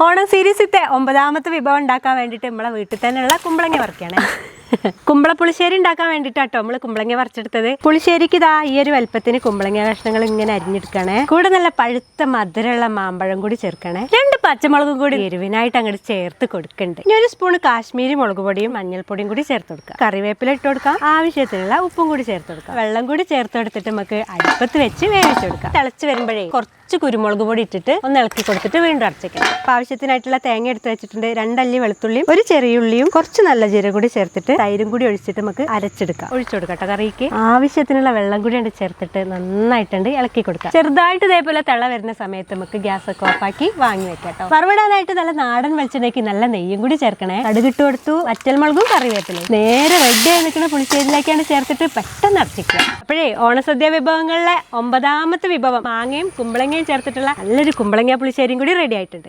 ഓണം സീരീസിത്തെ 9ാമത്തെ വിഭവം ഉണ്ടാക്കാൻ വേണ്ടിയിട്ട് നമ്മളെ വീട്ടിൽ തന്നെയുള്ള കുമ്പളങ്ങ വറുക്കുകയാണ്. കുമ്പളപ്പുളിശ്ശേരി ഉണ്ടാക്കാൻ വേണ്ടിയിട്ടാട്ടോ നമ്മൾ കുമ്പളങ്ങ വറച്ചെടുത്തത്. പുളിശ്ശേരിക്ക് ഇതാ ഈ ഒരു വലുപ്പത്തിന് കുമ്പളങ്ങ കഷ്ണങ്ങൾ ഇങ്ങനെ അരിഞ്ഞെടുക്കണേ. കൂടെ നല്ല പഴുത്ത മധുരമുള്ള മാമ്പഴം കൂടി ചേർക്കണേ. 2 പച്ചമുളകും കൂടി എരിവിനായിട്ട് അങ്ങോട്ട് ചേർത്ത് കൊടുക്കണ്ട്. ഇനി 1 സ്പൂൺ കാശ്മീരി മുളക് പൊടിയും മഞ്ഞൾപ്പൊടിയും കൂടി ചേർത്ത് കൊടുക്കുക. കറിവേപ്പില ഇട്ട് കൊടുക്കാം. ആവശ്യത്തിനുള്ള ഉപ്പും കൂടി ചേർത്ത് കൊടുക്കാം. വെള്ളം കൂടി ചേർത്ത് കൊടുത്തിട്ട് നമുക്ക് അടുപ്പത്ത് വെച്ച് വേവിച്ചു കൊടുക്കാം. തിളച്ച് വരുമ്പോഴേ കുറച്ച് കുരുമുളക് പൊടി ഇട്ടിട്ട് ഒന്ന് ഇളക്കി കൊടുത്തിട്ട് വീണ്ടും അടച്ചേക്കാം. അപ്പൊ ആവശ്യത്തിനായിട്ടുള്ള തേങ്ങ എടുത്ത് വെച്ചിട്ടുണ്ട്. 2 അല്ലി വെളുത്തുള്ളിയും 1 ചെറിയ ഉള്ളിയും കുറച്ച് നല്ല ജീരകം കൂടി ചേർത്തിട്ട് തൈരും കൂടി ഒഴിച്ചിട്ട് നമുക്ക് അരച്ചെടുക്കാം. ഒഴിച്ചു കൊടുക്കട്ടെ. കറിക്ക് ആവശ്യത്തിനുള്ള വെള്ളം കൂടി ചേർത്തിട്ട് നന്നായിട്ടുണ്ട് ഇളക്കി കൊടുക്കാം. ചെറുതായിട്ട് ഇതേപോലെ തിള വരുന്ന സമയത്ത് നമുക്ക് ഗ്യാസ് ഒക്കെ ഓഫാക്കി വാങ്ങി വെക്കാട്ടോ. വറവിടാനായിട്ട് നല്ല നാടൻ വെളിച്ചെണ്ണയ്ക്ക് നല്ല നെയ്യും കൂടി ചേർക്കണേ. കടുകിട്ട് കൊടുത്തു. വറ്റൽമുളകും കറിവേപ്പിലയും നേരെ റെഡി ആയി നിൽക്കുന്ന പുളിശ്ശേരിയിലേക്കാണ് ചേർത്തിട്ട് പെട്ടെന്ന് അടച്ചിക്കുക. അപ്പോഴേ ഓണസദ്യ വിഭവങ്ങളിലെ 9ാമത്തെ വിഭവം മാങ്ങയും കുമ്പളങ്ങയും ചേർത്തിട്ടുള്ള നല്ലൊരു കുമ്പളങ്ങ പുളിശ്ശേരിയും കൂടി റെഡി ആയിട്ടുണ്ട്.